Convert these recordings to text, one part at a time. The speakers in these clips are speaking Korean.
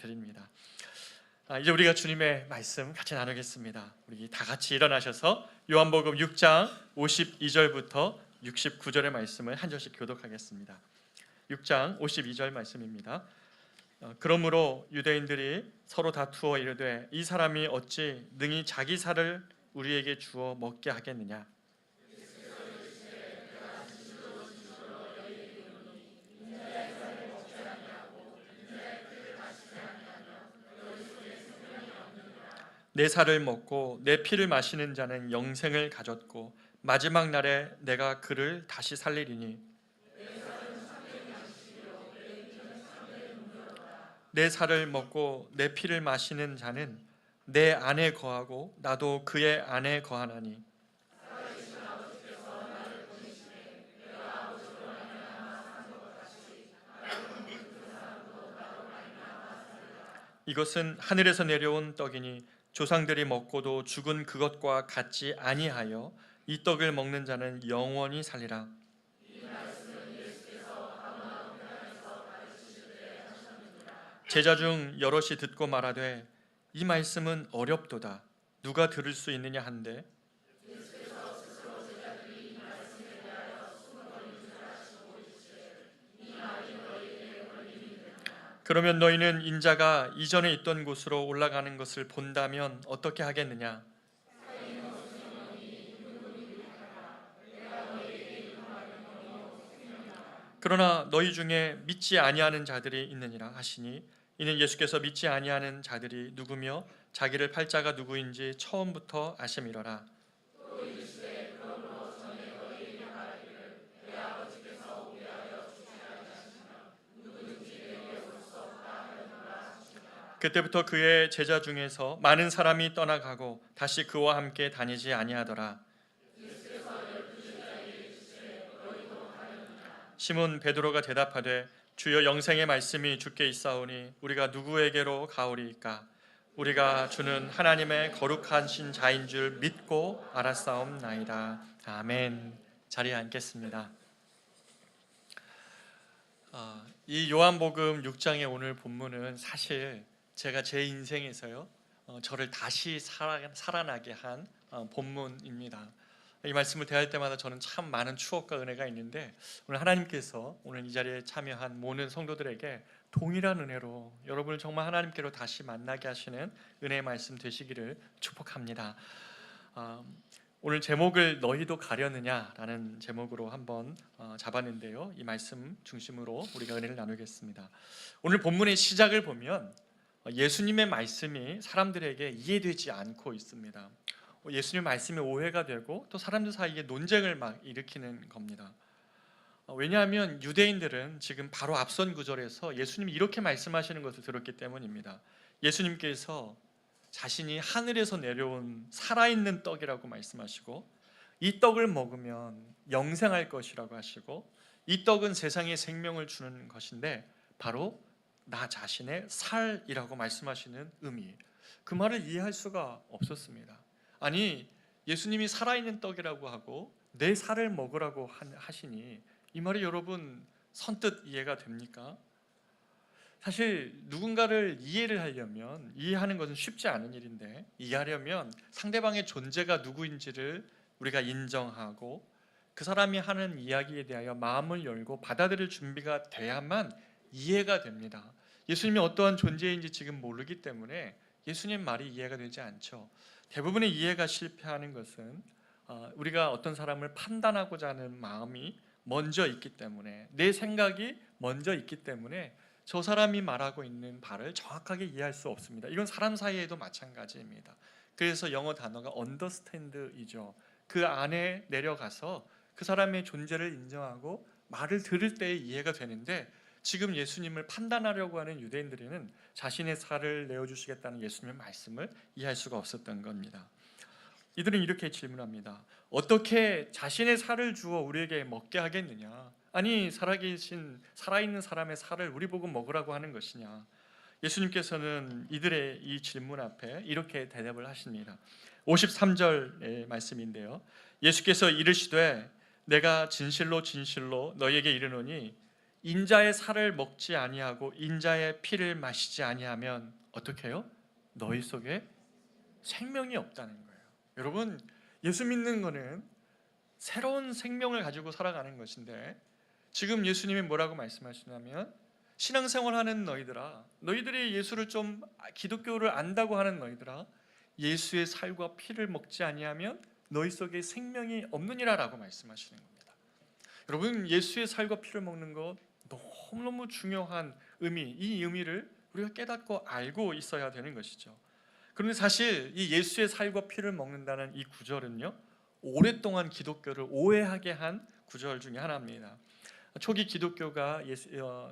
드립니다. 이제 우리가 주님의 말씀 같이 나누겠습니다. 우리 다 같이 일어나셔서 요한복음 6장 52절부터 69절의 말씀을 한 절씩 교독하겠습니다. 6장 52절 말씀입니다. 그러므로 유대인들이 서로 다투어 이르되 이 사람이 어찌 능히 자기 살을 우리에게 주어 먹게 하겠느냐. 내 살을 먹고 내 피를 마시는 자는 영생을 가졌고 마지막 날에 내가 그를 다시 살리리니 내 살을 먹고 내 피를 마시는 자는 내 안에 거하고 나도 그의 안에 거하나니 이것은 하늘에서 내려온 떡이니 조상들이 먹고도 죽은 그것과 같지 아니하여 이 떡을 먹는 자는 영원히 살리라. 제자 중 여럿이 듣고 말하되 이 말씀은 어렵도다. 누가 들을 수 있느냐 한데 그러면 너희는 인자가 이전에 있던 곳으로 올라가는 것을 본다면 어떻게 하겠느냐? 그러나 너희 중에 믿지 아니하는 자들이 있느니라 하시니 이는 예수께서 믿지 아니하는 자들이 누구며 자기를 팔 자가 누구인지 처음부터 아심이로라. 그때부터 그의 제자 중에서 많은 사람이 떠나가고 다시 그와 함께 다니지 아니하더라. 시몬 베드로가 대답하되 주여 영생의 말씀이 주께 있사오니 우리가 누구에게로 가오리이까? 우리가 주는 하나님의 거룩하신 자인 줄 믿고 알았사옵나이다. 아멘. 자리에 앉겠습니다. 이 요한복음 6장의 오늘 본문은 사실 제가 제 인생에서요 저를 다시 살아나게 한 본문입니다. 이 말씀을 대할 때마다 저는 참 많은 추억과 은혜가 있는데 오늘 하나님께서 오늘 이 자리에 참여한 모든 성도들에게 동일한 은혜로 여러분을 정말 하나님께로 다시 만나게 하시는 은혜의 말씀 되시기를 축복합니다. 오늘 제목을 너희도 가려느냐라는 제목으로 한번 잡았는데요, 이 말씀 중심으로 우리가 은혜를 나누겠습니다. 오늘 본문의 시작을 보면 예수님의 말씀이 사람들에게 이해되지 않고 있습니다. 예수님 말씀이 오해가 되고 또 사람들 사이에 논쟁을 막 일으키는 겁니다. 왜냐하면 유대인들은 지금 바로 앞선 구절에서 예수님이 이렇게 말씀하시는 것을 들었기 때문입니다. 예수님께서 자신이 하늘에서 내려온 살아있는 떡이라고 말씀하시고 이 떡을 먹으면 영생할 것이라고 하시고 이 떡은 세상에 생명을 주는 것인데 바로 나 자신의 살이라고 말씀하시는 의미, 그 말을 이해할 수가 없었습니다. 아니 예수님이 살아있는 떡이라고 하고 내 살을 먹으라고 하시니 이 말이 여러분 선뜻 이해가 됩니까? 사실 누군가를 이해를 하려면 이해하는 것은 쉽지 않은 일인데 이해하려면 상대방의 존재가 누구인지를 우리가 인정하고 그 사람이 하는 이야기에 대하여 마음을 열고 받아들일 준비가 돼야만 이해가 됩니다. 예수님이 어떠한 존재인지 지금 모르기 때문에 예수님 말이 이해가 되지 않죠. 대부분의 이해가 실패하는 것은 우리가 어떤 사람을 판단하고자 하는 마음이 먼저 있기 때문에, 내 생각이 먼저 있기 때문에 저 사람이 말하고 있는 바를 정확하게 이해할 수 없습니다. 이건 사람 사이에도 마찬가지입니다. 그래서 영어 단어가 understand이죠. 그 안에 내려가서 그 사람의 존재를 인정하고 말을 들을 때 이해가 되는데 지금 예수님을 판단하려고 하는 유대인들에는 자신의 살을 내어주시겠다는 예수님의 말씀을 이해할 수가 없었던 겁니다. 이들은 이렇게 질문합니다. 어떻게 자신의 살을 주어 우리에게 먹게 하겠느냐? 아니 살아있는 사람의 살을 우리 보고 먹으라고 하는 것이냐? 예수님께서는 이들의 이 질문 앞에 이렇게 대답을 하십니다. 53절의 말씀인데요, 예수께서 이르시되 내가 진실로 진실로 너희에게 이르노니 인자의 살을 먹지 아니하고 인자의 피를 마시지 아니하면 어떻게 해요? 너희 속에 생명이 없다는 거예요. 여러분, 예수 믿는 거는 새로운 생명을 가지고 살아가는 것인데, 지금 예수님이 뭐라고 말씀하시냐면, 신앙생활하는 너희들아, 너희들이 예수를 좀 기독교를 안다고 하는 너희들아, 예수의 살과 피를 먹지 아니하면 너희 속에 생명이 없느니라라고 말씀하시는 겁니다. 여러분, 예수의 살과 피를 먹는 것 너무너무 중요한 의미, 이 의미를 우리가 깨닫고 알고 있어야 되는 것이죠. 그런데 사실 이 예수의 살과 피를 먹는다는 이 구절은요, 오랫동안 기독교를 오해하게 한 구절 중에 하나입니다. 초기 기독교가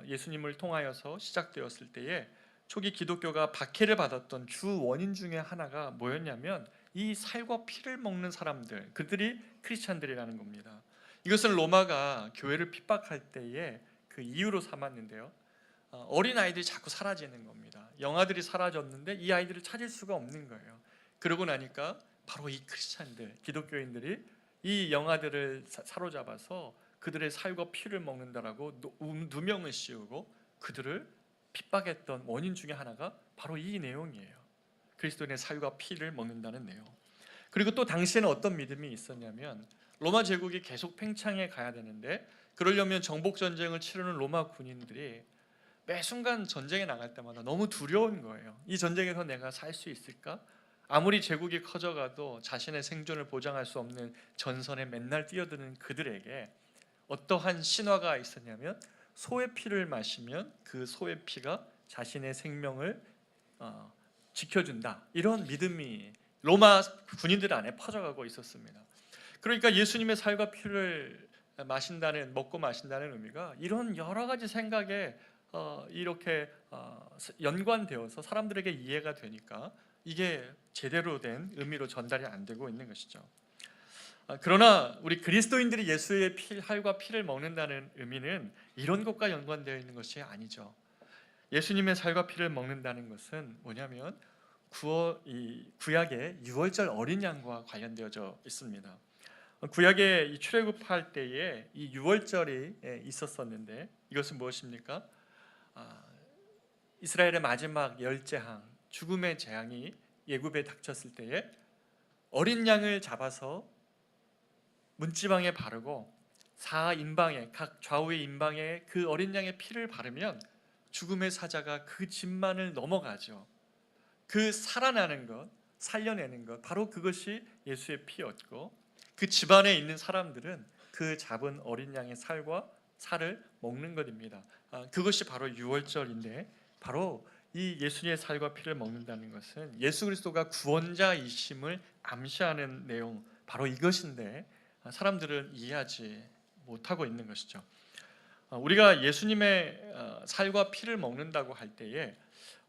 예수님을 통하여서 시작되었을 때에 초기 기독교가 박해를 받았던 주 원인 중에 하나가 뭐였냐면 이 살과 피를 먹는 사람들, 그들이 크리스찬들이라는 겁니다. 이것은 로마가 교회를 핍박할 때에 그 이유로 삼았는데요, 어린 아이들이 자꾸 사라지는 겁니다. 영아들이 사라졌는데 이 아이들을 찾을 수가 없는 거예요. 그러고 나니까 바로 이 크리스찬들, 기독교인들이 이 영아들을 사로잡아서 그들의 살과 피를 먹는다라고 누명을 씌우고 그들을 핍박했던 원인 중에 하나가 바로 이 내용이에요. 그리스도인의 살과 피를 먹는다는 내용. 그리고 또 당시에는 어떤 믿음이 있었냐면, 로마 제국이 계속 팽창해 가야 되는데 그러려면 정복 전쟁을 치르는 로마 군인들이 매 순간 전쟁에 나갈 때마다 너무 두려운 거예요. 이 전쟁에서 내가 살 수 있을까? 아무리 제국이 커져가도 자신의 생존을 보장할 수 없는 전선에 맨날 뛰어드는 그들에게 어떠한 신화가 있었냐면, 소의 피를 마시면 그 소의 피가 자신의 생명을 지켜준다, 이런 믿음이 로마 군인들 안에 퍼져가고 있었습니다. 그러니까 예수님의 살과 피를 먹고 마신다는 의미가 이런 여러 가지 생각에 이렇게 연관되어서 사람들에게 이해가 되니까 이게 제대로 된 의미로 전달이 안 되고 있는 것이죠. 그러나 우리 그리스도인들이 예수의 살과 피를 먹는다는 의미는 이런 것과 연관되어 있는 것이 아니죠. 예수님의 살과 피를 먹는다는 것은 뭐냐면 구약의 유월절 어린 양과 관련되어져 있습니다. 구약에 출애굽할 때에 이 유월절이 있었었는데, 이것은 무엇입니까? 이스라엘의 마지막 열재앙, 죽음의 재앙이 예굽에 닥쳤을 때에 어린 양을 잡아서 문지방에 바르고 사인방에, 각 좌우의 인방에 그 어린 양의 피를 바르면 죽음의 사자가 그 집만을 넘어가죠. 그 살아나는 것, 살려내는 것, 바로 그것이 예수의 피였고, 그 집안에 있는 사람들은 그 잡은 어린 양의 살을 먹는 것입니다. 그것이 바로 유월절인데, 바로 이 예수님의 살과 피를 먹는다는 것은 예수 그리스도가 구원자이심을 암시하는 내용, 바로 이것인데 사람들은 이해하지 못하고 있는 것이죠. 우리가 예수님의 살과 피를 먹는다고 할 때에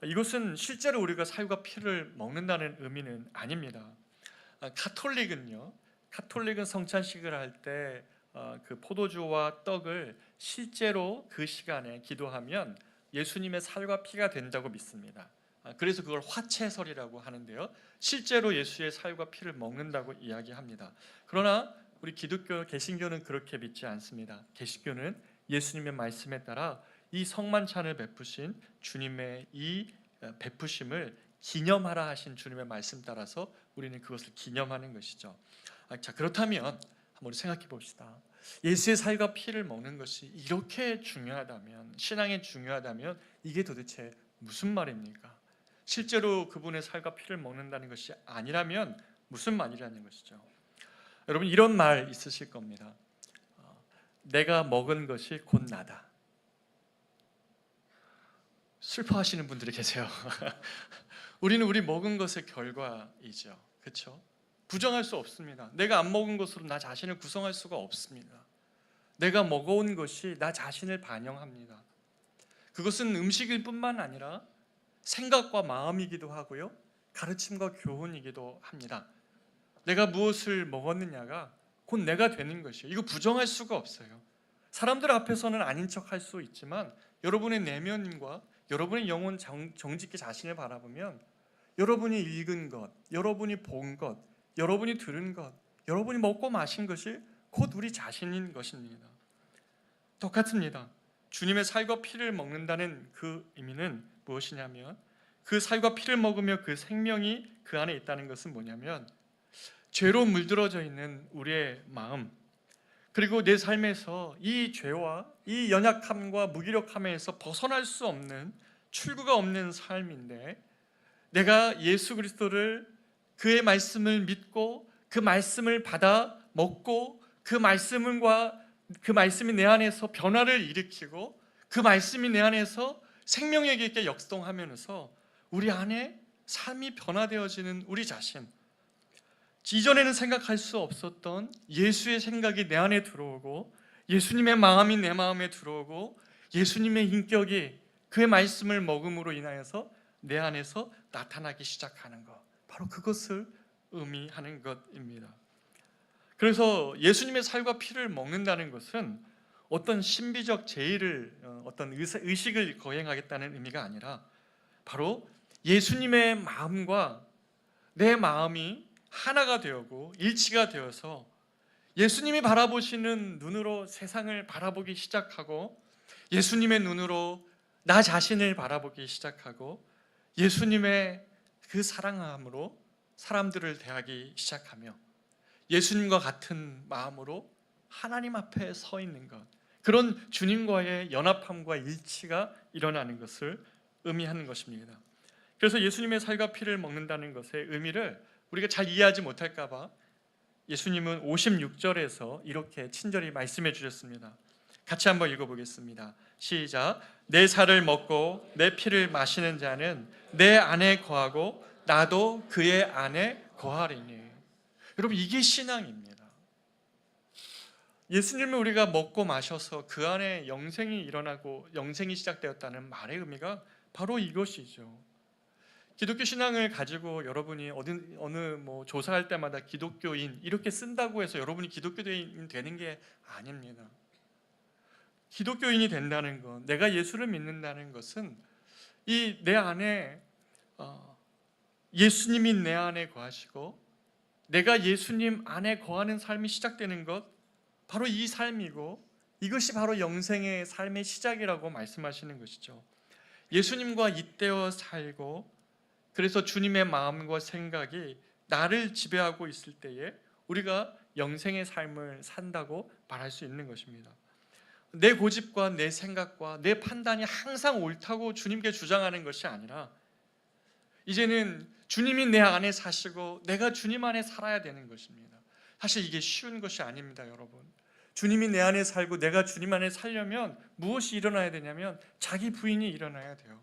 이것은 실제로 우리가 살과 피를 먹는다는 의미는 아닙니다. 카톨릭은 성찬식을 할 때 그 포도주와 떡을 실제로 그 시간에 기도하면 예수님의 살과 피가 된다고 믿습니다. 그래서 그걸 화채설이라고 하는데요, 실제로 예수의 살과 피를 먹는다고 이야기합니다. 그러나 우리 기독교, 개신교는 그렇게 믿지 않습니다. 개신교는 예수님의 말씀에 따라 이 성만찬을 베푸신 주님의 이 베푸심을 기념하라 하신 주님의 말씀 따라서 우리는 그것을 기념하는 것이죠. 자, 그렇다면 한번 생각해 봅시다. 예수의 살과 피를 먹는 것이 이렇게 중요하다면, 신앙에 중요하다면 이게 도대체 무슨 말입니까? 실제로 그분의 살과 피를 먹는다는 것이 아니라면 무슨 말이라는 것이죠. 여러분, 이런 말 있으실 겁니다. 내가 먹은 것이 곧 나다. 슬퍼하시는 분들이 계세요. 우리는 우리 먹은 것의 결과이죠. 그렇죠? 부정할 수 없습니다. 내가 안 먹은 것으로 나 자신을 구성할 수가 없습니다. 내가 먹어온 것이 나 자신을 반영합니다. 그것은 음식일 뿐만 아니라 생각과 마음이기도 하고요, 가르침과 교훈이기도 합니다. 내가 무엇을 먹었느냐가 곧 내가 되는 것이에요. 이거 부정할 수가 없어요. 사람들 앞에서는 아닌 척할 수 있지만 여러분의 내면과 여러분의 영혼 정직히 자신을 바라보면 여러분이 읽은 것, 여러분이 본 것, 여러분이 들은 것, 여러분이 먹고 마신 것이 곧 우리 자신인 것입니다. 똑같습니다. 주님의 살과 피를 먹는다는 그 의미는 무엇이냐면, 그 살과 피를 먹으며 그 생명이 그 안에 있다는 것은 뭐냐면, 죄로 물들어져 있는 우리의 마음, 그리고 내 삶에서 이 죄와 이 연약함과 무기력함에서 벗어날 수 없는, 출구가 없는 삶인데, 내가 예수 그리스도를, 그의 말씀을 믿고 그 말씀을 받아 먹고 그 말씀이 내 안에서 변화를 일으키고 그 말씀이 내 안에서 생명력 있게 역동하면서 우리 안에 삶이 변화되어지는 우리 자신, 이전에는 생각할 수 없었던 예수의 생각이 내 안에 들어오고 예수님의 마음이 내 마음에 들어오고 예수님의 인격이 그의 말씀을 먹음으로 인하여서 내 안에서 나타나기 시작하는 것, 바로 그것을 의미하는 것입니다. 그래서 예수님의 살과 피를 먹는다는 것은 어떤 신비적 제의를, 어떤 의식을 거행하겠다는 의미가 아니라, 바로 예수님의 마음과 내 마음이 하나가 되고 일치가 되어서 예수님이 바라보시는 눈으로 세상을 바라보기 시작하고, 예수님의 눈으로 나 자신을 바라보기 시작하고, 예수님의 그 사랑함으로 사람들을 대하기 시작하며 예수님과 같은 마음으로 하나님 앞에 서 있는 것, 그런 주님과의 연합함과 일치가 일어나는 것을 의미하는 것입니다. 그래서 예수님의 살과 피를 먹는다는 것의 의미를 우리가 잘 이해하지 못할까 봐 예수님은 56절에서 이렇게 친절히 말씀해 주셨습니다. 같이 한번 읽어보겠습니다. 시작. 내 살을 먹고 내 피를 마시는 자는 내 안에 거하고 나도 그의 안에 거하리니. 여러분, 이게 신앙입니다. 예수님을 우리가 먹고 마셔서 그 안에 영생이 일어나고 영생이 시작되었다는 말의 의미가 바로 이것이죠. 기독교 신앙을 가지고 여러분이 어느 조사할 때마다 기독교인 이렇게 쓴다고 해서 여러분이 기독교인 되는 게 아닙니다. 기독교인이 된다는 것, 내가 예수를 믿는다는 것은 이 내 안에 예수님이 내 안에 거하시고 내가 예수님 안에 거하는 삶이 시작되는 것, 바로 이 삶이고 이것이 바로 영생의 삶의 시작이라고 말씀하시는 것이죠. 예수님과 잇대어 살고, 그래서 주님의 마음과 생각이 나를 지배하고 있을 때에 우리가 영생의 삶을 산다고 말할 수 있는 것입니다. 내 고집과 내 생각과 내 판단이 항상 옳다고 주님께 주장하는 것이 아니라, 이제는 주님이 내 안에 사시고 내가 주님 안에 살아야 되는 것입니다. 사실 이게 쉬운 것이 아닙니다, 여러분. 주님이 내 안에 살고 내가 주님 안에 살려면 무엇이 일어나야 되냐면 자기 부인이 일어나야 돼요.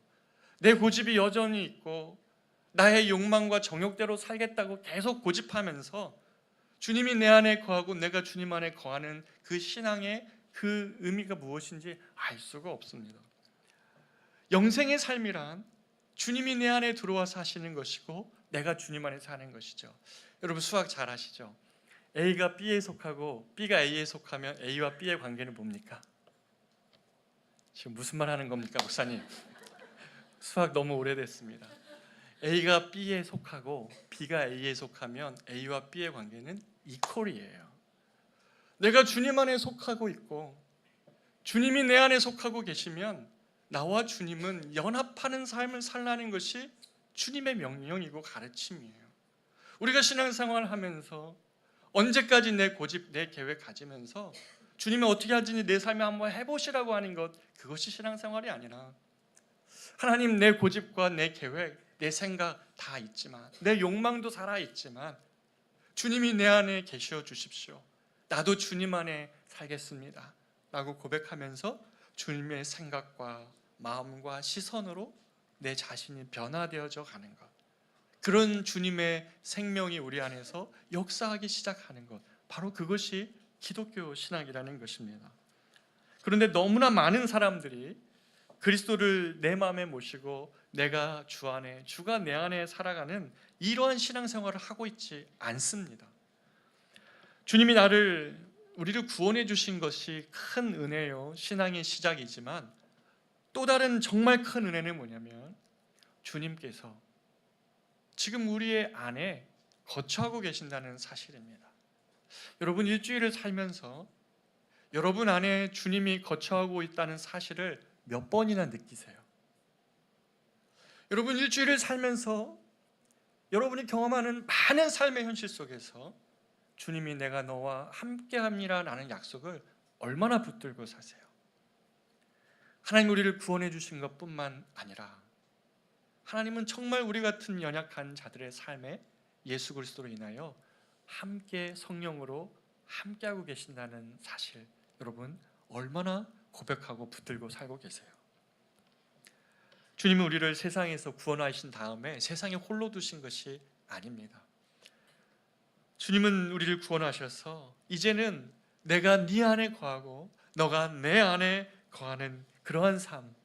내 고집이 여전히 있고 나의 욕망과 정욕대로 살겠다고 계속 고집하면서 주님이 내 안에 거하고 내가 주님 안에 거하는 그 신앙의 그 의미가 무엇인지 알 수가 없습니다. 영생의 삶이란 주님이 내 안에 들어와서 하시는 것이고 내가 주님 안에 사는 것이죠. 여러분, 수학 잘 아시죠? A가 B에 속하고 B가 A에 속하면 A와 B의 관계는 뭡니까? 지금 무슨 말 하는 겁니까, 목사님? 수학 너무 오래됐습니다. A가 B에 속하고 B가 A에 속하면 A와 B의 관계는 이퀄이에요. 내가 주님 안에 속하고 있고 주님이 내 안에 속하고 계시면 나와 주님은 연합하는 삶을 살라는 것이 주님의 명령이고 가르침이에요. 우리가 신앙생활을 하면서 언제까지 내 고집, 내 계획 가지면서 주님이 어떻게 하든지 내 삶에 한번 해보시라고 하는 것, 그것이 신앙생활이 아니라, 하나님, 내 고집과 내 계획, 내 생각 다 있지만, 내 욕망도 살아있지만 주님이 내 안에 계셔 주십시오. 나도 주님 안에 살겠습니다 라고 고백하면서 주님의 생각과 마음과 시선으로 내 자신이 변화되어져 가는 것, 그런 주님의 생명이 우리 안에서 역사하기 시작하는 것, 바로 그것이 기독교 신앙이라는 것입니다. 그런데 너무나 많은 사람들이 그리스도를 내 마음에 모시고 내가 주 안에, 주가 내 안에 살아가는 이러한 신앙생활을 하고 있지 않습니다. 주님이 우리를 구원해 주신 것이 큰 은혜요, 신앙의 시작이지만 또 다른 정말 큰 은혜는 뭐냐면, 주님께서 지금 우리의 안에 거처하고 계신다는 사실입니다. 여러분, 일주일을 살면서 여러분 안에 주님이 거처하고 있다는 사실을 몇 번이나 느끼세요? 여러분 일주일을 살면서 여러분이 경험하는 많은 삶의 현실 속에서 주님이 내가 너와 함께합니다 라는 약속을 얼마나 붙들고 사세요? 하나님 우리를 구원해 주신 것뿐만 아니라 하나님은 정말 우리 같은 연약한 자들의 삶에 예수 그리스도로 인하여 함께 성령으로 함께하고 계신다는 사실, 여러분 얼마나 고백하고 붙들고 살고 계세요? 주님은 우리를 세상에서 구원하신 다음에 세상에 홀로 두신 것이 아닙니다. 주님은 우리를 구원하셔서 이제는 내가 네 안에 거하고 너가 내 안에 거하는 그러한 삶,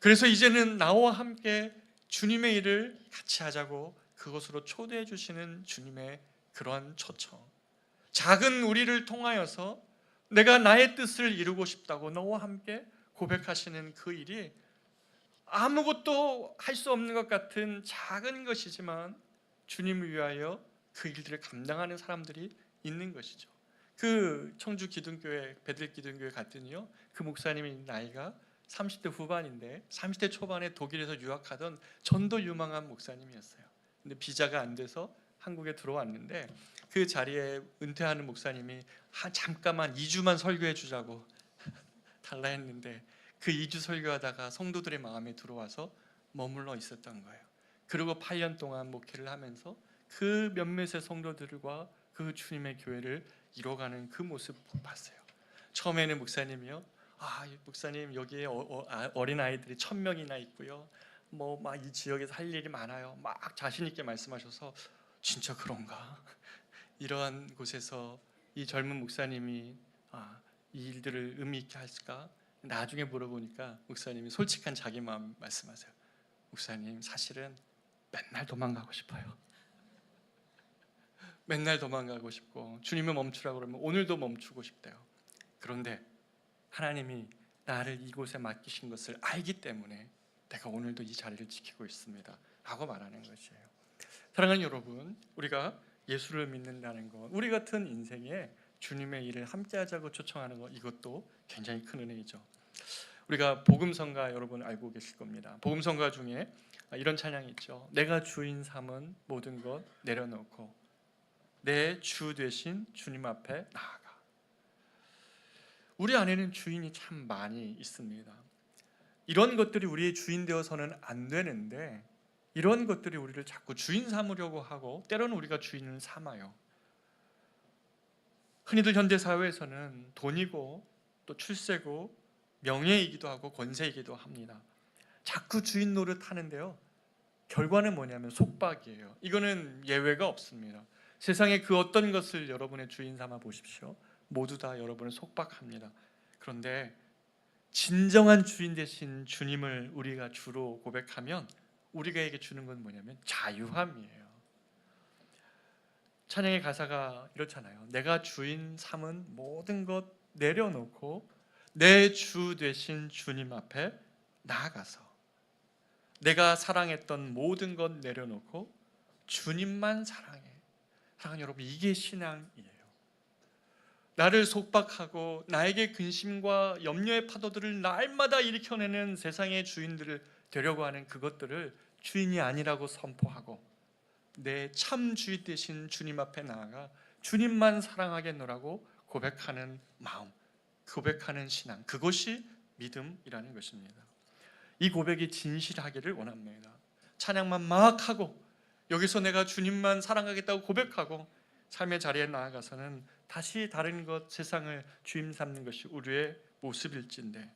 그래서 이제는 나와 함께 주님의 일을 같이 하자고 그것으로 초대해 주시는 주님의 그러한 초청, 작은 우리를 통하여서 내가 나의 뜻을 이루고 싶다고 너와 함께 고백하시는 그 일이 아무것도 할 수 없는 것 같은 작은 것이지만 주님을 위하여 그 일들을 감당하는 사람들이 있는 것이죠. 그 청주 기둥교회, 베들 기둥교회 갔더니요, 그 목사님이 나이가 30대 후반인데 30대 초반에 독일에서 유학하던 전도 유망한 목사님이었어요. 근데 비자가 안 돼서 한국에 들어왔는데 그 자리에 은퇴하는 목사님이 잠깐만 2주만 설교해 주자고 달라 했는데 그 2주 설교하다가 성도들의 마음에 들어와서 머물러 있었던 거예요. 그리고 8년 동안 목회를 하면서 그 몇몇의 성도들과 그 주님의 교회를 이뤄가는 그 모습 봤어요. 처음에는 목사님이요, 목사님 여기에 어린 아이들이 1000명이나 있고요, 뭐 막 이 지역에서 할 일이 많아요, 막 자신 있게 말씀하셔서 진짜 그런가? 이러한 곳에서 이 젊은 목사님이 이 일들을 의미 있게 할까? 나중에 물어보니까 목사님이 솔직한 자기 마음 말씀하세요. 목사님 사실은 맨날 도망가고 싶어요. 맨날 도망가고 싶고 주님을 멈추라고 그러면 오늘도 멈추고 싶대요. 그런데 하나님이 나를 이곳에 맡기신 것을 알기 때문에 내가 오늘도 이 자리를 지키고 있습니다 하고 말하는 것이에요. 사랑하는 여러분, 우리가 예수를 믿는다는 것, 우리 같은 인생에 주님의 일을 함께 하자고 초청하는 것, 이것도 굉장히 큰 은혜이죠. 우리가 복음성가 여러분 알고 계실 겁니다. 복음성가 중에 이런 찬양이 있죠. 내가 주인 삼은 모든 것 내려놓고 내 주 되신 주님 앞에 나아가. 우리 안에는 주인이 참 많이 있습니다. 이런 것들이 우리의 주인 되어서는 안 되는데 이런 것들이 우리를 자꾸 주인 삼으려고 하고 때로는 우리가 주인을 삼아요. 흔히들 현대 사회에서는 돈이고 또 출세고 명예이기도 하고 권세이기도 합니다. 자꾸 주인 노릇 하는데요, 결과는 뭐냐면 속박이에요. 이거는 예외가 없습니다. 세상의 그 어떤 것을 여러분의 주인 삼아 보십시오. 모두 다 여러분을 속박합니다. 그런데 진정한 주인 되신 주님을 우리가 주로 고백하면 우리가에게 주는 건 뭐냐면 자유함이에요. 찬양의 가사가 이렇잖아요. 내가 주인 삼은 모든 것 내려놓고 내 주 되신 주님 앞에 나아가서 내가 사랑했던 모든 것 내려놓고 주님만 사랑해. 사랑하는 여러분, 이게 신앙이에요. 나를 속박하고 나에게 근심과 염려의 파도들을 날마다 일으켜내는 세상의 주인들을 되려고 하는 그것들을 주인이 아니라고 선포하고 내 참 주인 되신 주님 앞에 나아가 주님만 사랑하겠노라고 고백하는 마음, 고백하는 신앙, 그것이 믿음이라는 것입니다. 이 고백이 진실하기를 원합니다. 찬양만 막 하고 여기서 내가 주님만 사랑하겠다고 고백하고 삶의 자리에 나아가서는 다시 다른 것, 세상을 주임 삼는 것이 우리의 모습일진데,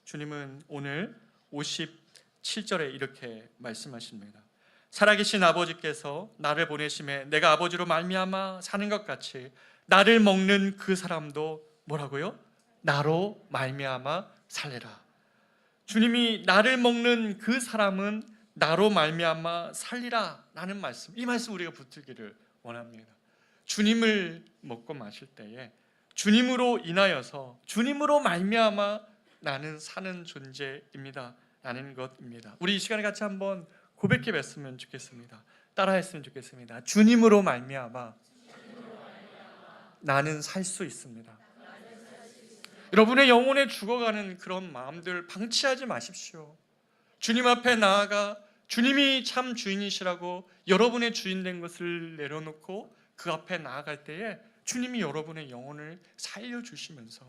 주님은 오늘 57절에 이렇게 말씀하십니다. 살아계신 아버지께서 나를 보내심에 내가 아버지로 말미암아 사는 것 같이 나를 먹는 그 사람도 뭐라고요? 나로 말미암아 살리라. 주님이 나를 먹는 그 사람은 나로 말미암아 살리라 라는 말씀, 이 말씀 우리가 붙들기를 원합니다. 주님을 먹고 마실 때에 주님으로 인하여서 주님으로 말미암아 나는 사는 존재입니다 라는 것입니다. 우리 이 시간에 같이 한번 고백해 뵀으면 좋겠습니다. 따라했으면 좋겠습니다. 주님으로 말미암아 나는 살 수 있습니다. 여러분의 영혼에 죽어가는 그런 마음들 방치하지 마십시오. 주님 앞에 나아가 주님이 참 주인이시라고 여러분의 주인 된 것을 내려놓고 그 앞에 나아갈 때에 주님이 여러분의 영혼을 살려주시면서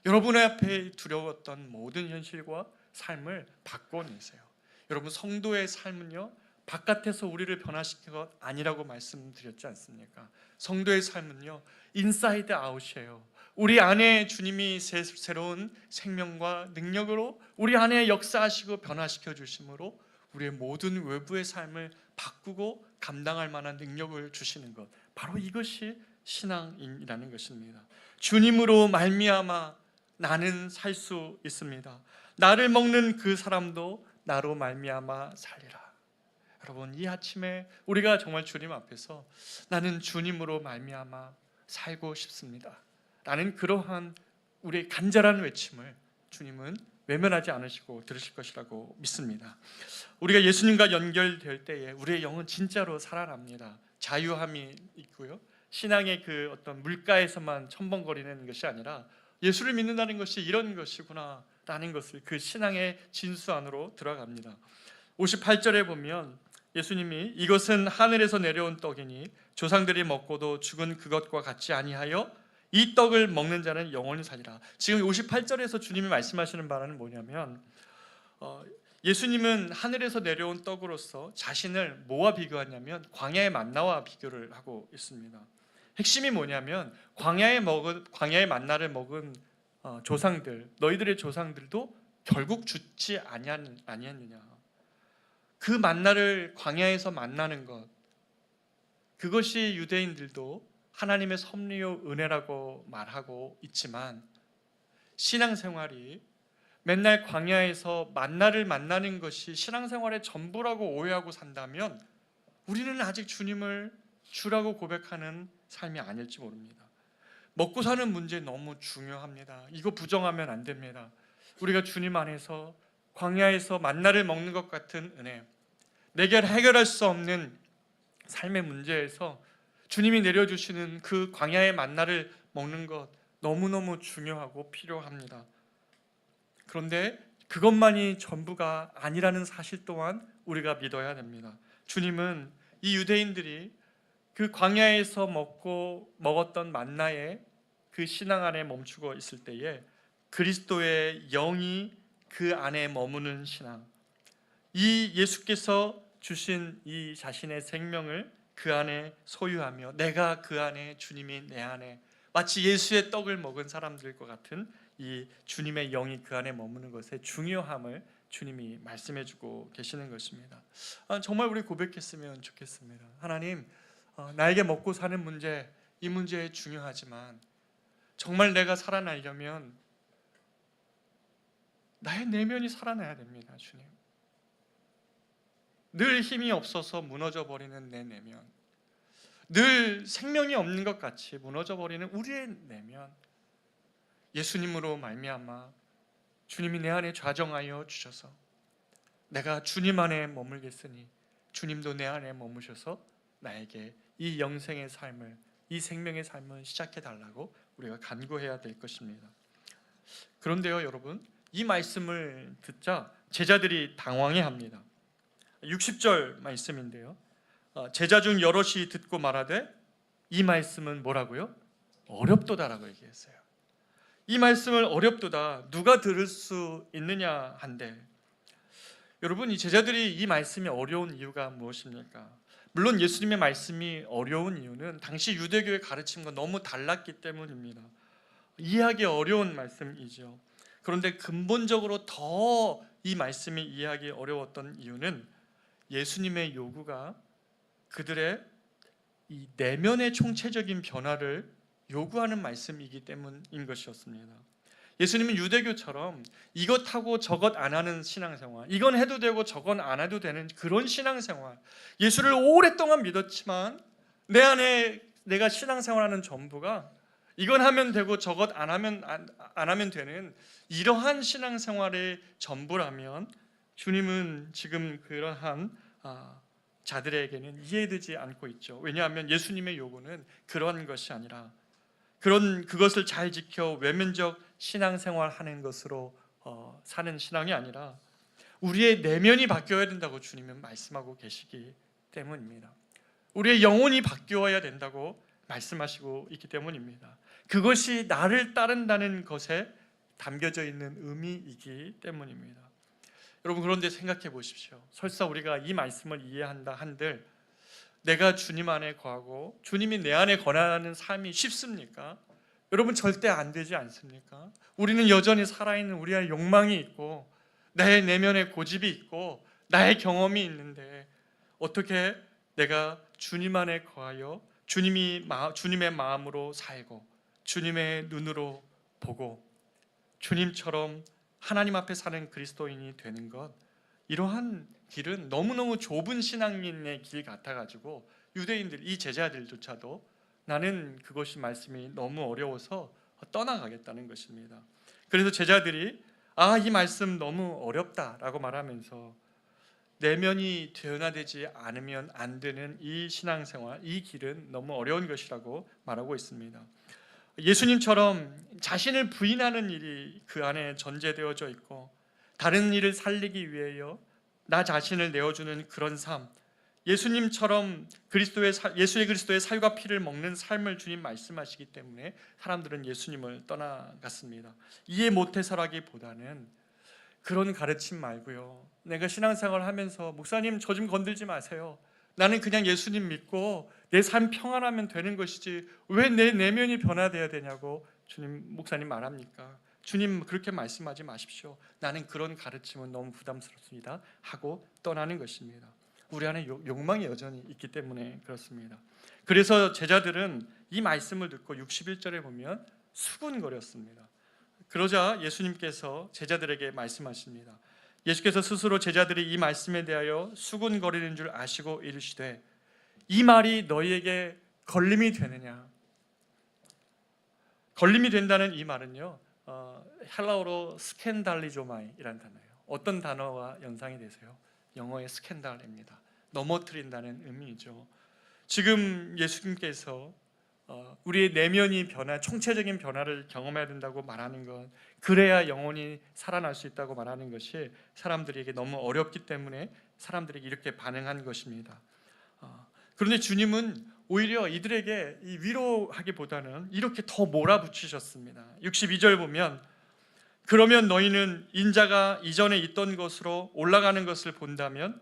여러분의 앞에 두려웠던 모든 현실과 삶을 바꿔내세요. 여러분, 성도의 삶은요, 바깥에서 우리를 변화시킨 것 아니라고 말씀드렸지 않습니까? 성도의 삶은요, 인사이드 아웃이에요. 우리 안에 주님이 새로운 생명과 능력으로 우리 안에 역사하시고 변화시켜 주심으로 우리의 모든 외부의 삶을 바꾸고 감당할 만한 능력을 주시는 것, 바로 이것이 신앙이라는 것입니다. 주님으로 말미암아 나는 살 수 있습니다. 나를 먹는 그 사람도 나로 말미암아 살리라. 여러분, 이 아침에 우리가 정말 주님 앞에서 나는 주님으로 말미암아 살고 싶습니다 라는 그러한 우리의 간절한 외침을 주님은 외면하지 않으시고 들으실 것이라고 믿습니다. 우리가 예수님과 연결될 때에 우리의 영은 진짜로 살아납니다. 자유함이 있고요, 신앙의 그 어떤 물가에서만 첨벙거리는 것이 아니라 예수를 믿는다는 것이 이런 것이구나 라는 것을, 그 신앙의 진수 안으로 들어갑니다. 58절에 보면 예수님이 이것은 하늘에서 내려온 떡이니 조상들이 먹고도 죽은 그것과 같지 아니하여 이 떡을 먹는 자는 영원히 살리라. 지금 58절에서 주님이 말씀하시는 바는 뭐냐면, 예수님은 하늘에서 내려온 떡으로서 자신을 뭐와 비교하냐면 광야의 만나와 비교를 하고 있습니다. 핵심이 뭐냐면 광야의 만나를 먹은 조상들, 너희들의 조상들도 결국 죽지 아니했느냐. 그 만나를 광야에서 만나는 것, 그것이 유대인들도 하나님의 섭리요 은혜라고 말하고 있지만, 신앙생활이 맨날 광야에서 만나를 만나는 것이 신앙생활의 전부라고 오해하고 산다면 우리는 아직 주님을 주라고 고백하는 삶이 아닐지 모릅니다. 먹고 사는 문제 너무 중요합니다. 이거 부정하면 안 됩니다. 우리가 주님 안에서 광야에서 만나를 먹는 것 같은 은혜, 내게 해결할 수 없는 삶의 문제에서 주님이 내려주시는 그 광야의 만나를 먹는 것 너무너무 중요하고 필요합니다. 그런데 그것만이 전부가 아니라는 사실 또한 우리가 믿어야 됩니다. 주님은 이 유대인들이 그 광야에서 먹었던 만나에 그 신앙 안에 멈추고 있을 때에 그리스도의 영이 그 안에 머무는 신앙, 이 예수께서 주신 이 자신의 생명을 그 안에 소유하며 내가 그 안에, 주님이 내 안에, 마치 예수의 떡을 먹은 사람들과 같은 이 주님의 영이 그 안에 머무는 것의 중요함을 주님이 말씀해 주고 계시는 것입니다. 정말 우리 고백했으면 좋겠습니다. 하나님, 나에게 먹고 사는 문제, 이 문제 중요하지만 정말 내가 살아나려면 나의 내면이 살아나야 됩니다. 주님, 늘 힘이 없어서 무너져 버리는 내 내면, 늘 생명이 없는 것 같이 무너져 버리는 우리의 내면, 예수님으로 말미암아 주님이 내 안에 좌정하여 주셔서 내가 주님 안에 머물겠으니 주님도 내 안에 머무셔서 나에게 이 영생의 삶을, 이 생명의 삶을 시작해 달라고 우리가 간구해야 될 것입니다. 그런데요, 여러분, 이 말씀을 듣자 제자들이 당황해합니다. 60절 말씀인데요, 제자 중 여럿이 듣고 말하되 이 말씀은 뭐라고요? 어렵도다라고 얘기했어요. 이 말씀을 어렵도다, 누가 들을 수 있느냐 한데, 여러분, 이 제자들이 이 말씀이 어려운 이유가 무엇입니까? 물론 예수님의 말씀이 어려운 이유는 당시 유대교의 가르침과 너무 달랐기 때문입니다. 이해하기 어려운 말씀이죠. 그런데 근본적으로 더 이 말씀이 이해하기 어려웠던 이유는 예수님의 요구가 그들의 이 내면의 총체적인 변화를 요구하는 말씀이기 때문인 것이었습니다. 예수님은 유대교처럼 이것하고 저것 안 하는 신앙생활, 이건 해도 되고 저건 안 해도 되는 그런 신앙생활, 예수를 오랫동안 믿었지만 내 안에 내가 신앙생활하는 전부가 이건 하면 되고 저것 안 하면 되는 이러한 신앙생활의 전부라면 주님은 지금 그러한 자들에게는 이해되지 않고 있죠. 왜냐하면 예수님의 요구는 그런 것이 아니라 그것을 잘 지켜 외면적 신앙생활 하는 것으로 사는 신앙이 아니라 우리의 내면이 바뀌어야 된다고 주님은 말씀하고 계시기 때문입니다. 우리의 영혼이 바뀌어야 된다고 말씀하시고 있기 때문입니다. 그것이 나를 따른다는 것에 담겨져 있는 의미이기 때문입니다. 여러분, 그런데 생각해 보십시오. 설사 우리가 이 말씀을 이해한다 한들 내가 주님 안에 거하고 주님이 내 안에 거하는 삶이 쉽습니까? 여러분, 절대 안 되지 않습니까? 우리는 여전히 살아있는 우리의 욕망이 있고 나의 내면의 고집이 있고 나의 경험이 있는데 어떻게 내가 주님 안에 거하여 주님의 마음으로 살고 주님의 눈으로 보고 주님처럼 하나님 앞에 사는 그리스도인이 되는 것, 이러한 길은 너무너무 좁은 신앙인의 길 같아가지고 유대인들, 이 제자들조차도 나는 그것이 말씀이 너무 어려워서 떠나가겠다는 것입니다. 그래서 제자들이 이 말씀 너무 어렵다라고 말하면서 내면이 변화되지 않으면 안 되는 이 신앙생활, 이 길은 너무 어려운 것이라고 말하고 있습니다. 예수님처럼 자신을 부인하는 일이 그 안에 전제되어져 있고 다른 일을 살리기 위하여 나 자신을 내어주는 그런 삶, 예수님처럼 예수의 그리스도의 살과 피를 먹는 삶을 주님 말씀하시기 때문에 사람들은 예수님을 떠나갔습니다. 이해 못해서라기보다는 그런 가르침 말고요, 내가 신앙생활을 하면서 목사님 저 좀 건들지 마세요, 나는 그냥 예수님 믿고 내 삶 평안하면 되는 것이지 왜 내 내면이 변화되어야 되냐고 목사님 말합니까? 주님 그렇게 말씀하지 마십시오. 나는 그런 가르침은 너무 부담스럽습니다 하고 떠나는 것입니다. 우리 안에 욕망이 여전히 있기 때문에 그렇습니다. 그래서 제자들은 이 말씀을 듣고 61절에 보면 수군거렸습니다. 그러자 예수님께서 제자들에게 말씀하십니다. 예수께서 스스로 제자들이 이 말씀에 대하여 수군거리는 줄 아시고 이르시되 이 말이 너희에게 걸림이 되느냐. 걸림이 된다는 이 말은요, 헬라어로 스캔달리조마이라는 단어예요. 어떤 단어와 연상이 되세요? 영어의 스캔달입니다. 넘어뜨린다는 의미이죠. 지금 예수님께서 우리의 내면이 총체적인 변화를 경험해야 된다고 말하는 것, 그래야 영혼이 살아날 수 있다고 말하는 것이 사람들에게 너무 어렵기 때문에 사람들에게 이렇게 반응한 것입니다. 그런데 주님은 오히려 이들에게 위로하기보다는 이렇게 더 몰아붙이셨습니다. 62절 보면 그러면 너희는 인자가 이전에 있던 곳으로 올라가는 것을 본다면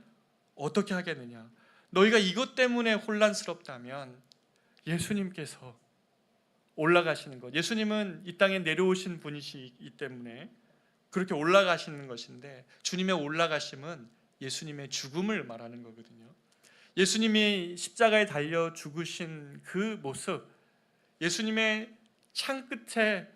어떻게 하겠느냐. 너희가 이것 때문에 혼란스럽다면 예수님께서 올라가시는 것, 예수님은 이 땅에 내려오신 분이시기 때문에 그렇게 올라가시는 것인데, 주님의 올라가심은 예수님의 죽음을 말하는 거거든요. 예수님이 십자가에 달려 죽으신 그 모습, 예수님의 창 끝에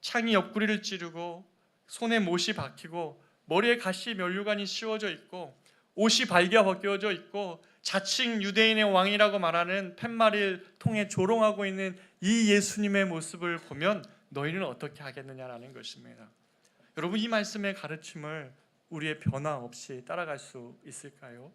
창이 옆구리를 찌르고 손에 못이 박히고 머리에 가시 면류관이 씌워져 있고 옷이 발겨 벗겨져 있고 자칭 유대인의 왕이라고 말하는 팻말을 통해 조롱하고 있는 이 예수님의 모습을 보면 너희는 어떻게 하겠느냐라는 것입니다. 여러분, 이 말씀의 가르침을 우리의 변화 없이 따라갈 수 있을까요?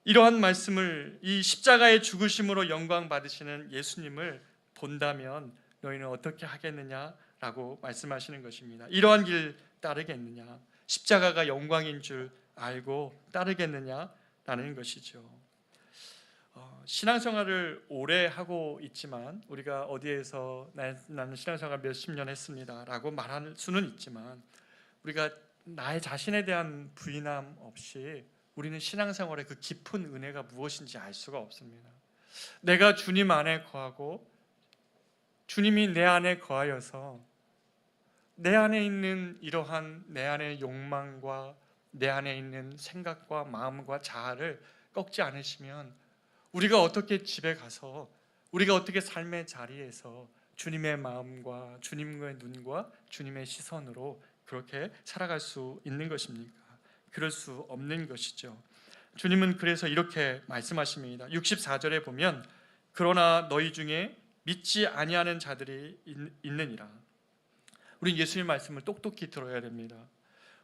이러한 말씀을, 이 십자가의 죽으심으로 영광 받으시는 예수님을 본다면 너희는 어떻게 하겠느냐라고 말씀하시는 것입니다. 이러한 길 따르겠느냐, 십자가가 영광인 줄 알고 따르겠느냐라는 것이죠. 신앙생활을 오래 하고 있지만 우리가 어디에서 나는 신앙생활 몇십 년 했습니다 라고 말할 수는 있지만 우리가 나의 자신에 대한 부인함 없이 우리는 신앙생활의 그 깊은 은혜가 무엇인지 알 수가 없습니다. 내가 주님 안에 거하고 주님이 내 안에 거하여서 내 안에 있는 이러한 내 안의 욕망과 내 안에 있는 생각과 마음과 자아를 꺾지 않으시면 우리가 어떻게 집에 가서, 우리가 어떻게 삶의 자리에서 주님의 마음과 주님의 눈과 주님의 시선으로 그렇게 살아갈 수 있는 것입니까? 그럴 수 없는 것이죠. 주님은 그래서 이렇게 말씀하십니다. 64절에 보면 그러나 너희 중에 믿지 아니하는 자들이 있느니라. 우린 예수님 말씀을 똑똑히 들어야 됩니다.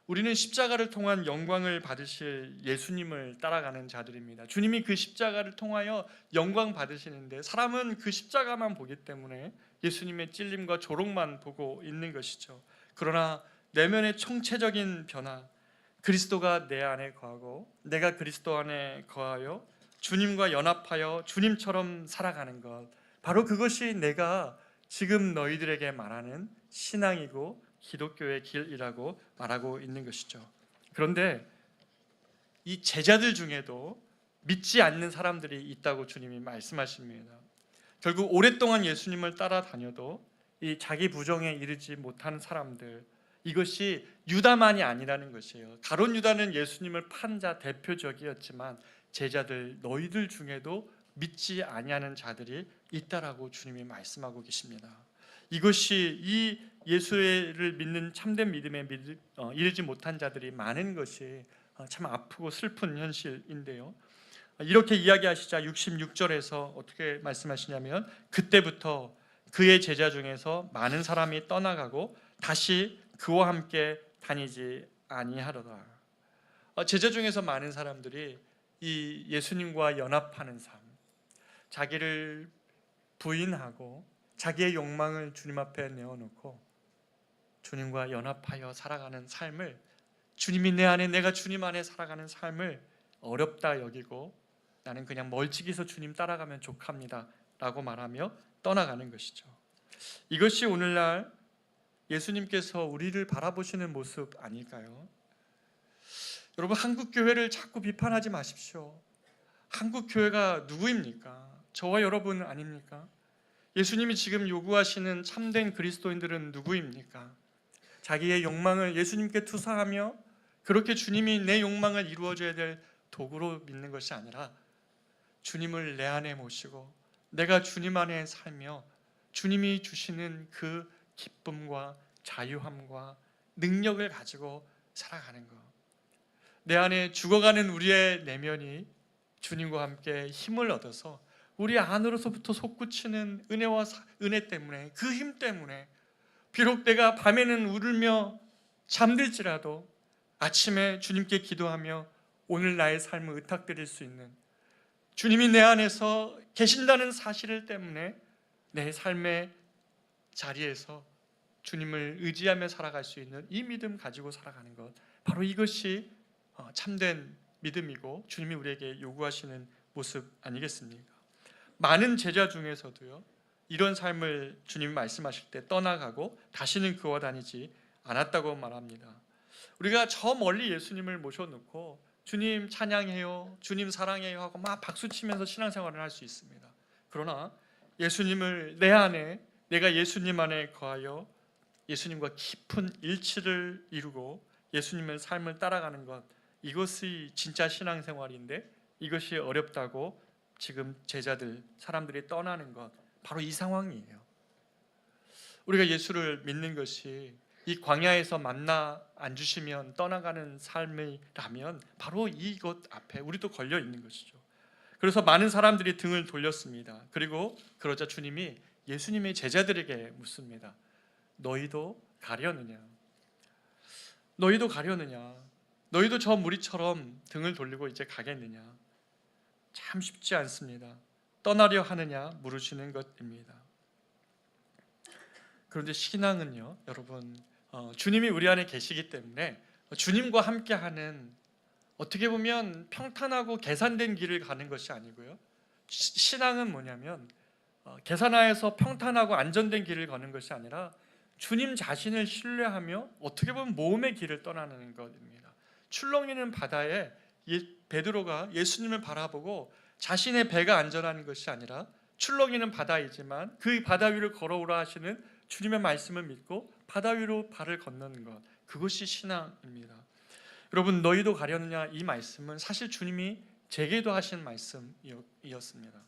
우리는 십자가를 통한 영광을 받으실 예수님을 따라가는 자들입니다. 주님이 그 십자가를 통하여 영광 받으시는데 사람은 그 십자가만 보기 때문에 예수님의 찔림과 조롱만 보고 있는 것이죠. 그러나 내면의 총체적인 변화, 그리스도가 내 안에 거하고 내가 그리스도 안에 거하여 주님과 연합하여 주님처럼 살아가는 것, 바로 그것이 내가 지금 너희들에게 말하는 신앙이고 기독교의 길이라고 말하고 있는 것이죠. 그런데 이 제자들 중에도 믿지 않는 사람들이 있다고 주님이 말씀하십니다. 결국 오랫동안 예수님을 따라다녀도 이 자기 부정에 이르지 못하는 사람들, 이것이 유다만이 아니라는 것이에요. 가룟 유다는 예수님을 판 자 대표적이었지만 제자들 너희들 중에도 믿지 아니하는 자들이 있다라고 주님이 말씀하고 계십니다. 이것이 이 예수를 믿는 참된 믿음에 이르지 못한 자들이 많은 것이 참 아프고 슬픈 현실인데요. 이렇게 이야기하시자 66절에서 어떻게 말씀하시냐면, 그때부터 그의 제자 중에서 많은 사람이 떠나가고 다시 그와 함께 다니지 아니하더라. 제자 중에서 많은 사람들이 이 예수님과 연합하는 삶, 자기를 부인하고 자기의 욕망을 주님 앞에 내어놓고 주님과 연합하여 살아가는 삶을, 주님이 내 안에 내가 주님 안에 살아가는 삶을 어렵다 여기고 나는 그냥 멀찍이서 주님 따라가면 족합니다 라고 말하며 떠나가는 것이죠. 이것이 오늘날 예수님께서 우리를 바라보시는 모습 아닐까요? 여러분, 한국 교회를 자꾸 비판하지 마십시오. 한국 교회가 누구입니까? 저와 여러분 아닙니까? 예수님이 지금 요구하시는 참된 그리스도인들은 누구입니까? 자기의 욕망을 예수님께 투사하며 그렇게 주님이 내 욕망을 이루어줘야 될 도구로 믿는 것이 아니라 주님을 내 안에 모시고 내가 주님 안에 살며 주님이 주시는 그 기쁨과 자유함과 능력을 가지고 살아가는 것, 내 안에 죽어가는 우리의 내면이 주님과 함께 힘을 얻어서 우리 안으로서부터 솟구치는 은혜와 은혜 때문에, 그 힘 때문에 비록 내가 밤에는 울며 잠들지라도 아침에 주님께 기도하며 오늘 나의 삶을 의탁드릴 수 있는 주님이 내 안에서 계신다는 사실 때문에 내 삶의 자리에서 주님을 의지하며 살아갈 수 있는 이 믿음 가지고 살아가는 것, 바로 이것이 참된 믿음이고 주님이 우리에게 요구하시는 모습 아니겠습니까? 많은 제자 중에서도요, 이런 삶을 주님이 말씀하실 때 떠나가고 다시는 그와 다니지 않았다고 말합니다. 우리가 저 멀리 예수님을 모셔놓고 주님 찬양해요, 주님 사랑해요 하고 막 박수치면서 신앙생활을 할 수 있습니다. 그러나 예수님을 내 안에, 내가 예수님 안에 거하여 예수님과 깊은 일치를 이루고 예수님의 삶을 따라가는 것, 이것이 진짜 신앙생활인데 이것이 어렵다고 지금 제자들, 사람들이 떠나는 것, 바로 이 상황이에요. 우리가 예수를 믿는 것이 이 광야에서 만나 안 주시면 떠나가는 삶이라면 바로 이것 앞에 우리도 걸려 있는 것이죠. 그래서 많은 사람들이 등을 돌렸습니다. 그리고 그러자 주님이 예수님의 제자들에게 묻습니다. 너희도 가려느냐? 너희도 가려느냐? 너희도 저 무리처럼 등을 돌리고 이제 가겠느냐? 참 쉽지 않습니다. 떠나려 하느냐 물으시는 것입니다. 그런데 신앙은요, 여러분, 주님이 우리 안에 계시기 때문에 주님과 함께하는, 어떻게 보면 평탄하고 계산된 길을 가는 것이 아니고요, 신앙은 뭐냐면 계산하에서 평탄하고 안전된 길을 가는 것이 아니라 주님 자신을 신뢰하며 어떻게 보면 모험의 길을 떠나는 것입니다. 출렁이는 바다에 베드로가 예수님을 바라보고 자신의 배가 안전한 것이 아니라 출렁이는 바다이지만 그 바다 위를 걸어오라 하시는 주님의 말씀을 믿고 바다 위로 발을 건너는 것, 그것이 신앙입니다. 여러분, 너희도 가려느냐, 이 말씀은 사실 주님이 제게도 하신 말씀이었습니다.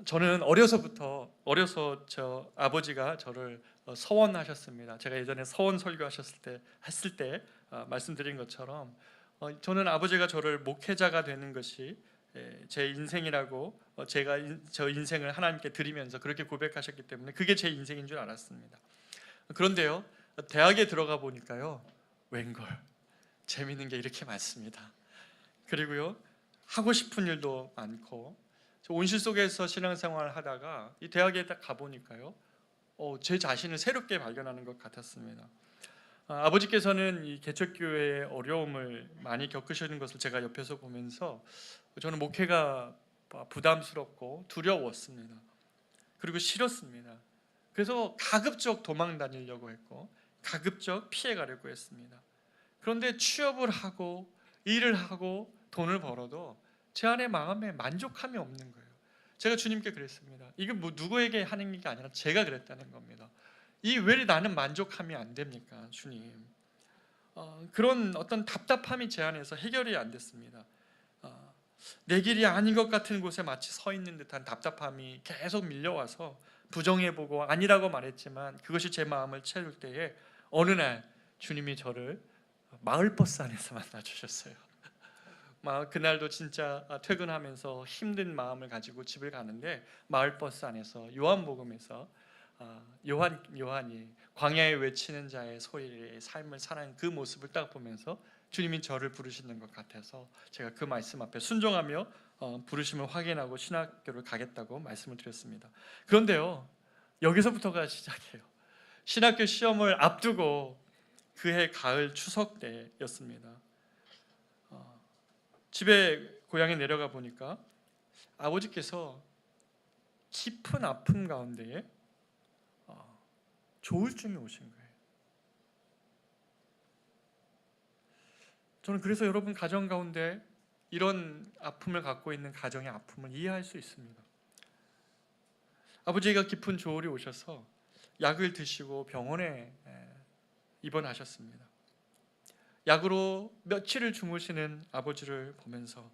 저는 어려서 저 아버지가 저를 서원하셨습니다. 제가 예전에 서원 설교하셨을 때 말씀드린 것처럼 저는 아버지가 저를 목회자가 되는 것이 제 인생이라고, 제가 저 인생을 하나님께 드리면서 그렇게 고백하셨기 때문에 그게 제 인생인 줄 알았습니다. 그런데요, 대학에 들어가 보니까요, 웬걸 재밌는 게 이렇게 많습니다. 그리고요, 하고 싶은 일도 많고, 저 온실 속에서 신앙생활을 하다가 이 대학에 딱 가보니까요, 제 자신을 새롭게 발견하는 것 같았습니다. 아버지께서는 이 개척교회의 어려움을 많이 겪으시는 것을 제가 옆에서 보면서 저는 목회가 부담스럽고 두려웠습니다. 그리고 싫었습니다. 그래서 가급적 도망 다니려고 했고 가급적 피해 가려고 했습니다. 그런데 취업을 하고 일을 하고 돈을 벌어도 제 안에 마음에 만족함이 없는 거예요. 제가 주님께 그랬습니다. 이게 뭐 누구에게 하는 게 아니라 제가 그랬다는 겁니다. 이 왜 나는 만족함이 안 됩니까, 주님? 그런 어떤 답답함이 제 안에서 해결이 안 됐습니다. 내 길이 아닌 것 같은 곳에 마치 서 있는 듯한 답답함이 계속 밀려와서 부정해보고 아니라고 말했지만 그것이 제 마음을 채울 때에 어느 날 주님이 저를 마을버스 안에서 만나주셨어요. 그날도 진짜 퇴근하면서 힘든 마음을 가지고 집을 가는데 마을버스 안에서 요한복음에서 요한이 광야에 외치는 자의 소리의 삶을 사는 그 모습을 딱 보면서 주님이 저를 부르시는 것 같아서 제가 그 말씀 앞에 순종하며 부르심을 확인하고 신학교를 가겠다고 말씀을 드렸습니다. 그런데요, 여기서부터가 시작이에요. 신학교 시험을 앞두고 그해 가을 추석 때였습니다. 집에 고향에 내려가 보니까 아버지께서 깊은 아픔 가운데에 조울증이 오신 거예요. 저는 그래서 여러분 가정 가운데 이런 아픔을 갖고 있는 가정의 아픔을 이해할 수 있습니다. 아버지가 깊은 조울이 오셔서 약을 드시고 병원에 입원하셨습니다. 약으로 며칠을 주무시는 아버지를 보면서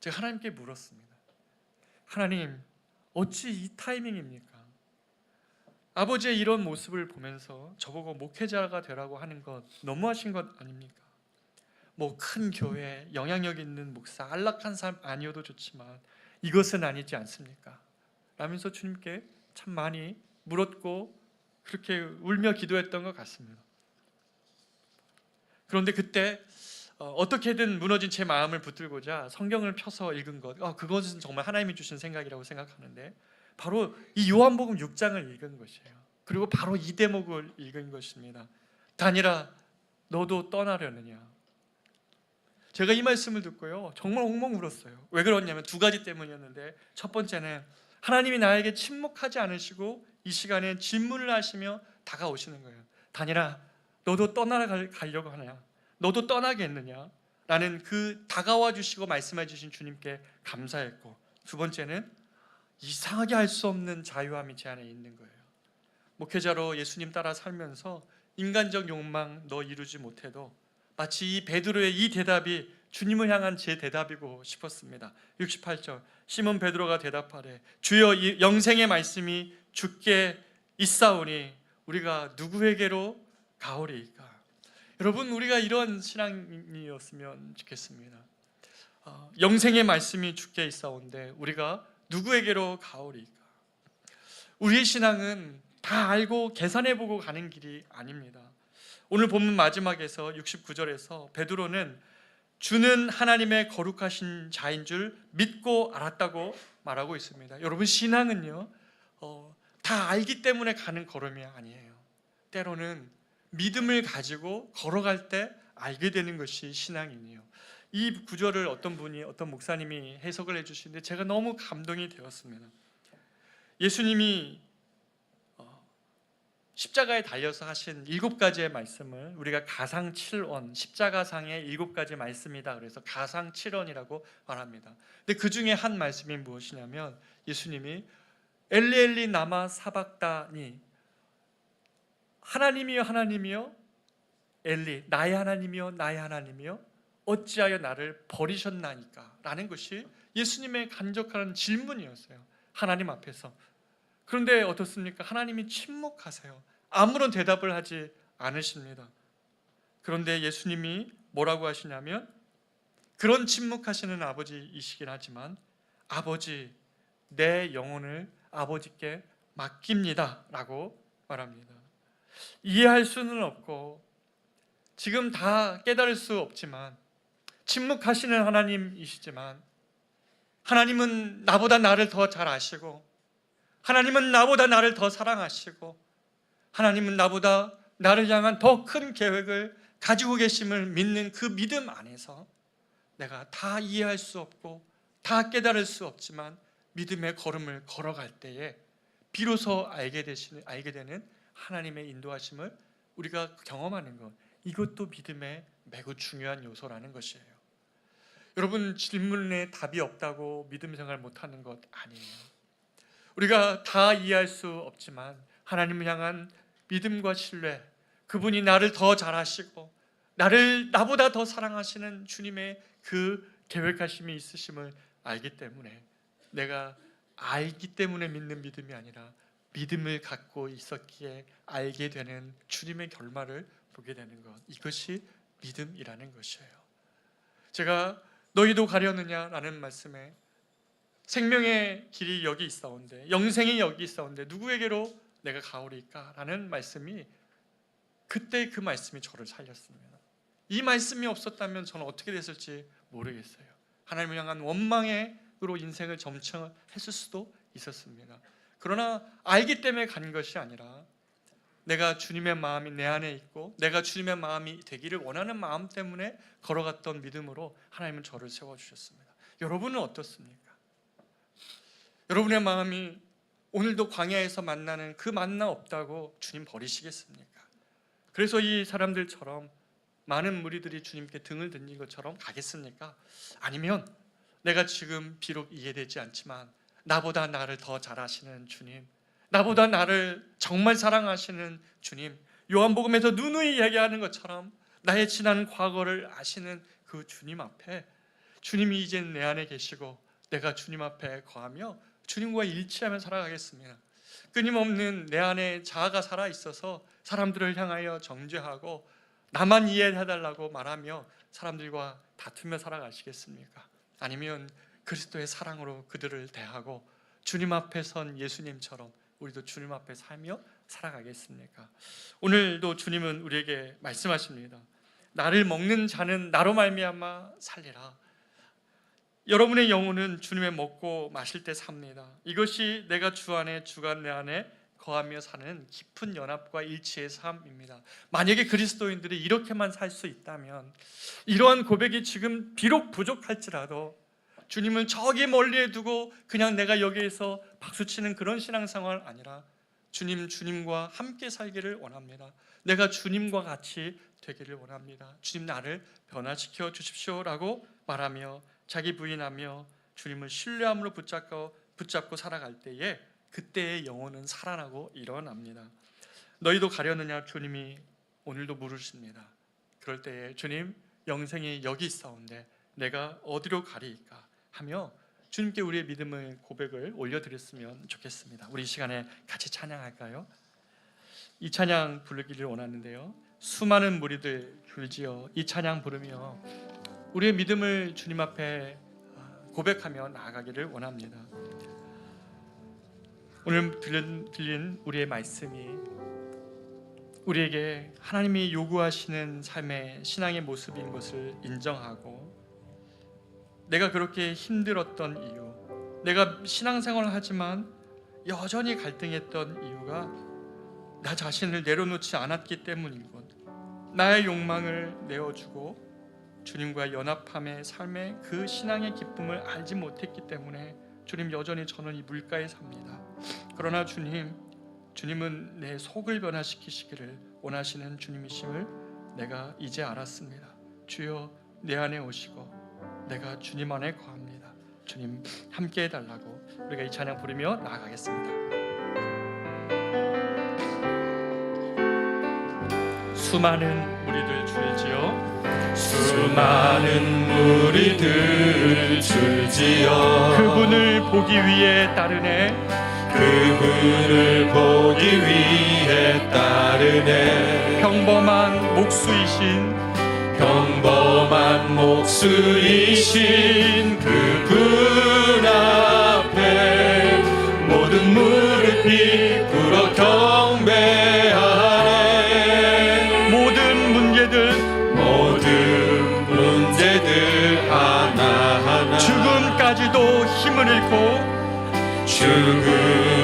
제가 하나님께 물었습니다. 하나님, 어찌 이 타이밍입니까? 아버지의 이런 모습을 보면서 저보고 목회자가 되라고 하는 것 너무하신 것 아닙니까? 뭐 큰 교회, 영향력 있는 목사, 안락한 삶 아니어도 좋지만 이것은 아니지 않습니까? 라면서 주님께 참 많이 물었고 그렇게 울며 기도했던 것 같습니다. 그런데 그때 어떻게든 무너진 제 마음을 붙들고자 성경을 펴서 읽은 것, 그것은 정말 하나님이 주신 생각이라고 생각하는데 바로 이 요한복음 6장을 읽은 것이에요. 그리고 바로 이 대목을 읽은 것입니다. 다니라, 너도 떠나려느냐? 제가 이 말씀을 듣고요, 정말 엉엉 울었어요. 왜 그러냐면 두 가지 때문이었는데, 첫 번째는 하나님이 나에게 침묵하지 않으시고 이 시간에 질문을 하시며 다가오시는 거예요. 다니라, 너도 떠나가려고 하냐? 너도 떠나겠느냐? 라는 그 다가와 주시고 말씀해 주신 주님께 감사했고, 두 번째는 이상하게 할 수 없는 자유함이 제 안에 있는 거예요. 목회자로 예수님 따라 살면서 인간적 욕망 너 이루지 못해도 마치 이 베드로의 이 대답이 주님을 향한 제 대답이고 싶었습니다. 68절, 시몬 베드로가 대답하되 주여, 영생의 말씀이 주께 있사오니 우리가 누구에게로 가오리이까? 여러분, 우리가 이런 신앙이었으면 좋겠습니다. 영생의 말씀이 주께 있사온데 우리가 누구에게로 가오리이까? 우리의 신앙은 다 알고 계산해보고 가는 길이 아닙니다. 오늘 본문 마지막에서 69절에서 베드로는 주는 하나님의 거룩하신 자인 줄 믿고 알았다고 말하고 있습니다. 여러분, 신앙은요, 다 알기 때문에 가는 걸음이 아니에요. 때로는 믿음을 가지고 걸어갈 때 알게 되는 것이 신앙이에요. 이 구절을 어떤 목사님이 해석을 해주시는데 제가 너무 감동이 되었습니다. 예수님이 십자가에 달려서 하신 7가지의 말씀을 우리가 가상 7원, 십자가상의 7가지 말씀이다 그래서 가상 7원이라고 말합니다. 근데 그 중에 한 말씀이 무엇이냐면 예수님이 엘리 나마 사박다니, 하나님이여 하나님이여 엘리, 나의 하나님이여 나의 하나님이여 어찌하여 나를 버리셨나이까? 라는 것이 예수님의 간절한 질문이었어요, 하나님 앞에서. 그런데 어떻습니까? 하나님이 침묵하세요. 아무런 대답을 하지 않으십니다. 그런데 예수님이 뭐라고 하시냐면, 그런 침묵하시는 아버지이시긴 하지만 아버지, 내 영혼을 아버지께 맡깁니다 라고 말합니다. 이해할 수는 없고 지금 다 깨달을 수 없지만 침묵하시는 하나님이시지만 하나님은 나보다 나를 더 잘 아시고 하나님은 나보다 나를 더 사랑하시고 하나님은 나보다 나를 향한 더 큰 계획을 가지고 계심을 믿는 그 믿음 안에서 내가 다 이해할 수 없고 다 깨달을 수 없지만 믿음의 걸음을 걸어갈 때에 비로소 알게 되는 하나님의 인도하심을 우리가 경험하는 것, 이것도 믿음의 매우 중요한 요소라는 것이에요. 여러분, 질문에 답이 없다고 믿음 생활 못하는 것 아니에요. 우리가 다 이해할 수 없지만 하나님을 향한 믿음과 신뢰, 그분이 나를 더 잘 아시고 나보다 더 사랑하시는 주님의 그 계획하심이 있으심을 알기 때문에, 내가 알기 때문에 믿는 믿음이 아니라 믿음을 갖고 있었기에 알게 되는 주님의 결말을 보게 되는 것, 이것이 믿음이라는 것이에요. 제가 너희도 가려느냐라는 말씀에 생명의 길이 여기 있사온데 영생이 여기 있사온데 누구에게로 내가 가오리까? 라는 말씀이, 그때 그 말씀이 저를 살렸습니다. 이 말씀이 없었다면 저는 어떻게 됐을지 모르겠어요. 하나님을 향한 원망으로 인생을 점쳐했을 수도 있었습니다. 그러나 알기 때문에 간 것이 아니라 내가 주님의 마음이 내 안에 있고 내가 주님의 마음이 되기를 원하는 마음 때문에 걸어갔던 믿음으로 하나님은 저를 세워주셨습니다. 여러분은 어떻습니까? 여러분의 마음이 오늘도 광야에서 만나는 그 만나 없다고 주님 버리시겠습니까? 그래서 이 사람들처럼 많은 무리들이 주님께 등을 등진 것처럼 가겠습니까? 아니면 내가 지금 비록 이해되지 않지만 나보다 나를 더 잘 아시는 주님, 나보다 나를 정말 사랑하시는 주님, 요한복음에서 누누이 얘기하는 것처럼 나의 지난 과거를 아시는 그 주님 앞에, 주님이 이제 내 안에 계시고 내가 주님 앞에 거하며 주님과 일치하며 살아가겠습니다. 끊임없는 내 안에 자아가 살아있어서 사람들을 향하여 정죄하고 나만 이해해달라고 말하며 사람들과 다투며 살아가시겠습니까? 아니면 그리스도의 사랑으로 그들을 대하고 주님 앞에 선 예수님처럼 우리도 주님 앞에 살며 살아가겠습니까? 오늘도 주님은 우리에게 말씀하십니다. 나를 먹는 자는 나로 말미암아 살리라. 여러분의 영혼은 주님의 먹고 마실 때 삽니다. 이것이 내가 주 안에 주가 내 안에 거하며 사는 깊은 연합과 일치의 삶입니다. 만약에 그리스도인들이 이렇게만 살 수 있다면, 이러한 고백이 지금 비록 부족할지라도 주님을 저기 멀리에 두고 그냥 내가 여기에서 박수치는 그런 신앙생활 아니라 주님과 함께 살기를 원합니다. 내가 주님과 같이 되기를 원합니다. 주님, 나를 변화시켜 주십시오라고 말하며 자기 부인하며 주님을 신뢰함으로 붙잡고 살아갈 때에 그때의 영혼은 살아나고 일어납니다. 너희도 가려느냐? 주님이 오늘도 물으십니다. 그럴 때에 주님, 영생이 여기 있사온데 내가 어디로 가리이까? 하며 주님께 우리의 믿음의 고백을 올려드렸으면 좋겠습니다. 우리 이 시간에 같이 찬양할까요? 이 찬양 부르기를 원하는데요, 수많은 무리들 줄지어 이 찬양 부르며 우리의 믿음을 주님 앞에 고백하며 나아가기를 원합니다. 오늘 들린 우리의 말씀이 우리에게 하나님이 요구하시는 삶의 신앙의 모습인 것을 인정하고, 내가 그렇게 힘들었던 이유, 내가 신앙생활을 하지만 여전히 갈등했던 이유가 나 자신을 내려놓지 않았기 때문인 것, 나의 욕망을 내어주고 주님과 연합함의 삶의 그 신앙의 기쁨을 알지 못했기 때문에 주님, 여전히 저는 이 물가에 삽니다. 그러나 주님은 내 속을 변화시키시기를 원하시는 주님이심을 내가 이제 알았습니다. 주여, 내 안에 오시고 내가 주님 안에 거합니다. 주님, 함께 해달라고 우리가 이 찬양 부르며 나아가겠습니다. 수많은 무리들 줄지어 수많은 무리들 줄지어 그분을 보기 위해 따르네. 그분을 보기 위해 따르네. 평범한 목수이신 그분 앞에 모든 무릎이 꿇어 경배하네. 죽음까지도 힘을 잃고 죽음까지도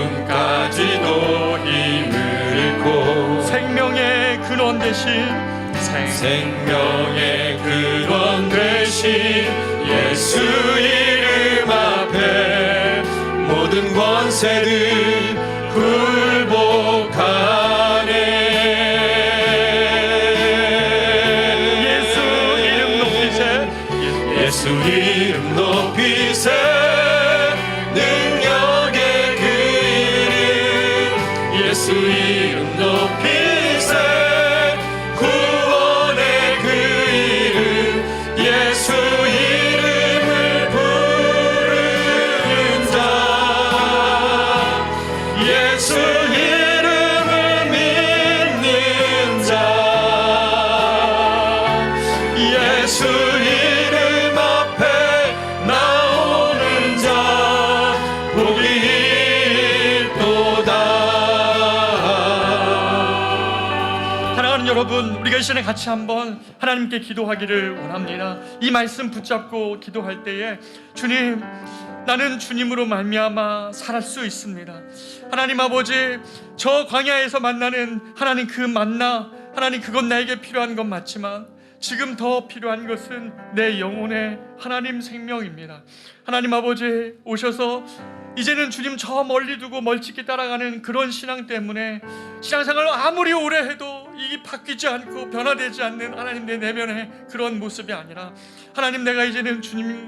힘을 잃고 생명의 근원 대신 생명의 근원 되신 예수 이름 앞에 모든 권세를 굴복하네. 예수 이름 높이세 예수 이름 높이세 능력의 그 이름 예수 이름 높이세 구원의 그 이름 예수 이름을 부르는 자 예수 이름을 믿는 자 예수 이름 앞에 나오는 자 복이 있도다. 사랑하는 여러분, 우리가 이 시간에 같이 한번 하나님께 기도하기를 원합니다. 이 말씀 붙잡고 기도할 때에 주님, 나는 주님으로 말미암아 살 수 있습니다. 하나님 아버지, 저 광야에서 만나는 하나님 그 만나, 하나님 그건 나에게 필요한 건 맞지만 지금 더 필요한 것은 내 영혼의 하나님 생명입니다. 하나님 아버지, 오셔서 이제는 주님 저 멀리 두고 멀찍이 따라가는 그런 신앙 때문에 신앙생활을 아무리 오래 해도 이 바뀌지 않고 변화되지 않는 하나님 내 내면의 그런 모습이 아니라 하나님, 내가 이제는 주님이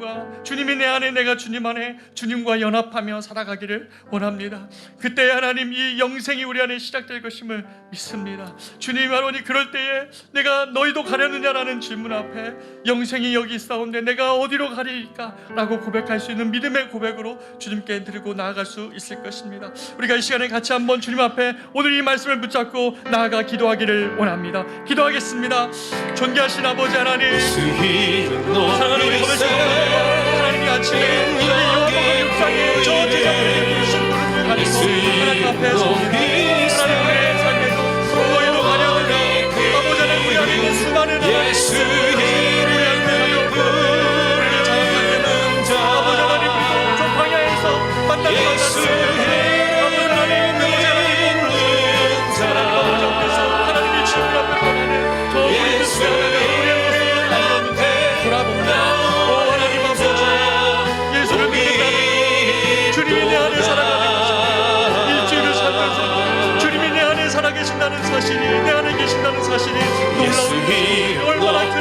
내 안에, 내가 주님 안에 주님과 연합하며 살아가기를 원합니다. 그때 하나님 이 영생이 우리 안에 시작될 것임을 믿습니다. 주님 아버지, 그럴 때에 내가 너희도 가려느냐라는 질문 앞에 영생이 여기 있사온데 내가 어디로 가리까? 라고 고백할 수 있는 믿음의 고백으로 주님께 드리고 나아갈 수 있을 것입니다. 우리가 이 시간에 같이 한번 주님 앞에 오늘 이 말씀을 붙잡고 나아가 기도하기를 원합니다. 기도하겠습니다. 존귀하신 아버지 하나님, 사랑하는 우리 고백자 하나님이 아침에 이 요한복음 6장에 저 제자들에게 부르신 부름을 가지고 하나님 앞에 섭니다. 하나님의 삶에서 너희로 가려느냐 아버지 하나님, 우리 안에 있는 수많은 예수 우리 안에 우리를 자극하게 되는 아버지 하나님, 저 광야에서 만나는 예수 아버지 하나님, 아버지 앞에서 하나님이 주님 앞에 변하는 저 예수 돌아본다. 오 하나님 아버지, 예수를 믿는다는 주님이 내 안에 살아가는 것입니다. 일주일을 살면서 주님이 내 안에 살아계신다는 사실이, 내 안에 계신다는 사실이 놀라운 것입니다. 얼마나 큰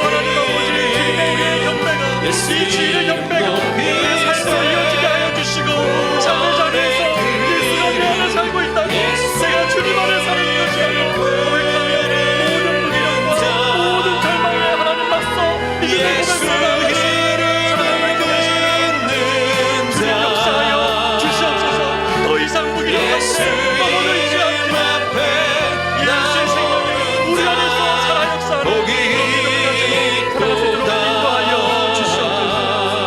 하나님 아버지, 주님의 경배가, 이 주일의 경배가 우리의 삶으로 이어지게 하여 주시고 삶의 자리에서 예수가 내 안에 살고 있다고 내가 주님 안에 사는 것이라고 고백하며 모든 무기력과 모든 절망에 하나님 맞서 믿음의 고백으로 나아가시는 사랑하는 교회 주님 역사하여 주시옵소서. 더 이상 무기력하고 넘어져있지 않기를 예수의 생명이 우리 안에서 살아 역사하는 인도하여 주시옵소서.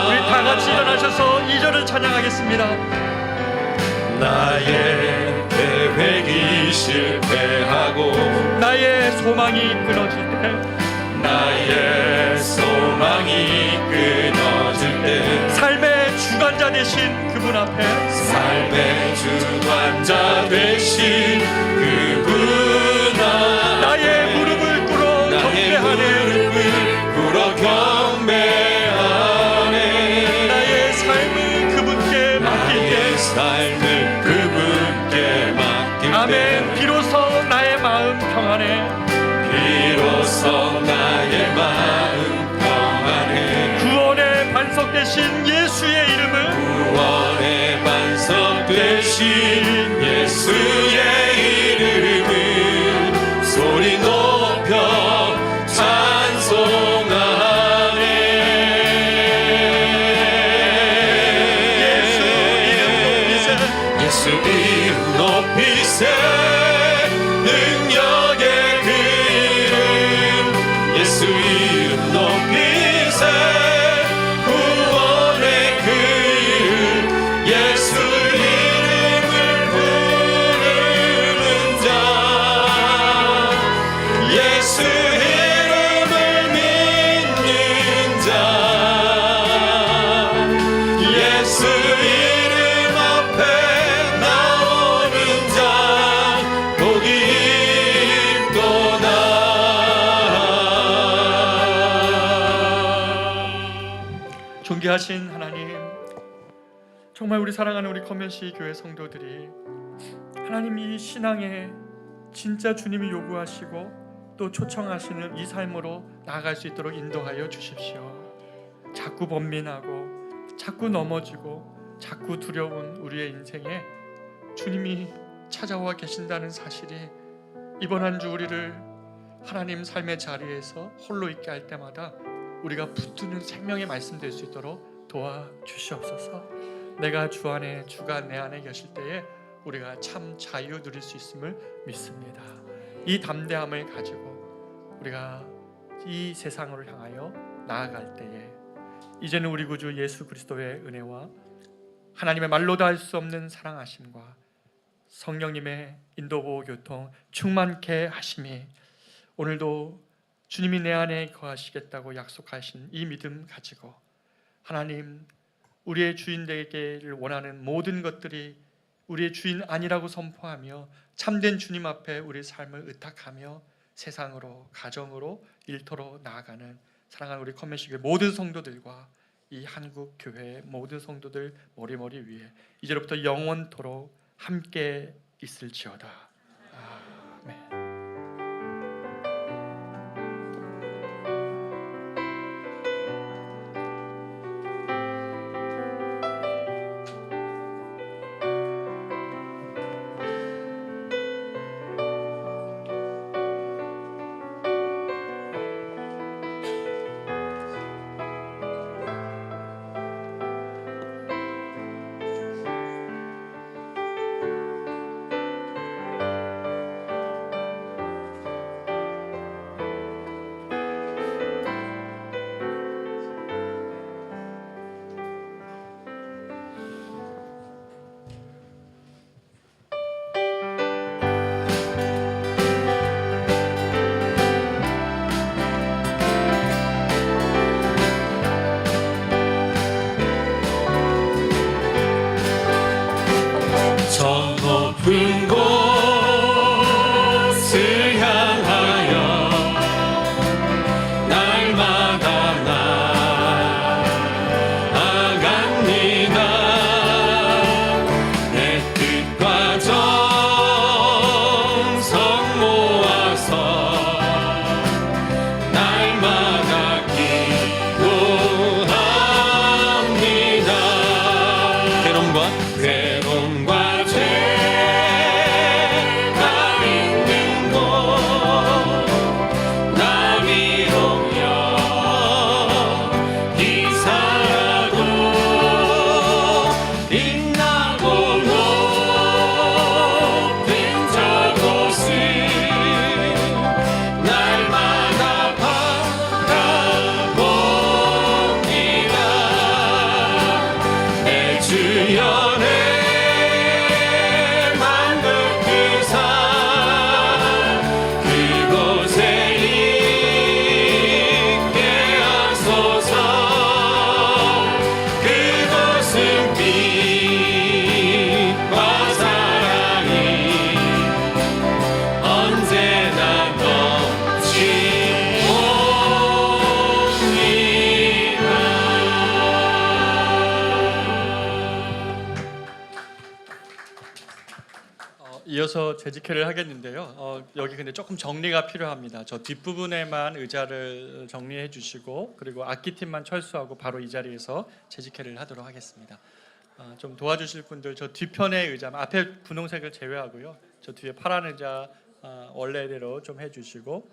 우리 다 같이 일어나셔서 2절을 찬양하겠습니다. 나의 계획이 실패하고 나의 소망이 끊어질 때, 나의 소망이 끊어질 때 삶의 주관자 되신 그분 앞에 삶의 주관자 되신 그분 앞에 나의 무릎을 꿇어 나의 경배하네. 무릎을 꿇어 경배하네. 나의 삶을 그분께 맡길 때, 나의 삶을 그분께 맡길 때 아멘. 비로소 나의 마음 평안해. 비로소 나의 마음 평안해. 구원의 반석 되신 예수의 이름을 구원의 반석 되신 예수의 이름을 소리 높여 찬송하네. 예수 이름 높이세 능력의 그 이름 예수 이름 높이세 구원의 그 이름 예수 이름을 부르는 존귀하신 하나님, 정말 우리 사랑하는 우리 커뮤니티 교회 성도들이 하나님 이 신앙에 진짜 주님이 요구하시고 또 초청하시는 이 삶으로 나아갈 수 있도록 인도하여 주십시오. 자꾸 번민하고 자꾸 넘어지고 자꾸 두려운 우리의 인생에 주님이 찾아와 계신다는 사실이 이번 한 주 우리를 하나님 삶의 자리에서 홀로 있게 할 때마다 우리가 붙드는 생명의 말씀 될 수 있도록 도와주시옵소서. 내가 주 안에, 주가 내 안에 계실 때에 우리가 참 자유 누릴 수 있음을 믿습니다. 이 담대함을 가지고 우리가 이 세상을 향하여 나아갈 때에 이제는 우리 구주 예수 그리스도의 은혜와 하나님의 말로도 할 수 없는 사랑하심과 성령님의 인도보호 교통 충만케 하심이 오늘도 주님이 내 안에 거하시겠다고 약속하신 이 믿음 가지고 하나님, 우리의 주인 되기를 원하는 모든 것들이 우리의 주인 아니라고 선포하며 참된 주님 앞에 우리 삶을 의탁하며 세상으로, 가정으로, 일터로 나아가는 사랑하는 우리 커뮤니티 모든 성도들과 이 한국 교회의 모든 성도들 머리머리 위에 이제로부터 영원토록 함께 있을지어다. 아멘. 저 높은 곳을 향하여 날마다 나아갑니다. 내 뜻과 정성 모아서 날마다 기도합니다. 괴로움과 죄가 있는 곳 나비로며 기사라도 빛나고 높은 저곳을 날마다 바라봅니다. 내 주연의 이어서 재직회를 하겠는데요. 여기 근데 조금 정리가 필요합니다. 저 뒷부분에만 의자를 정리해 주시고 그리고 악기팀만 철수하고 바로 이 자리에서 재직회를 하도록 하겠습니다. 좀 도와주실 분들 저 뒤편의 의자, 앞에 분홍색을 제외하고요. 저 뒤에 파란 의자 원래대로 좀 해주시고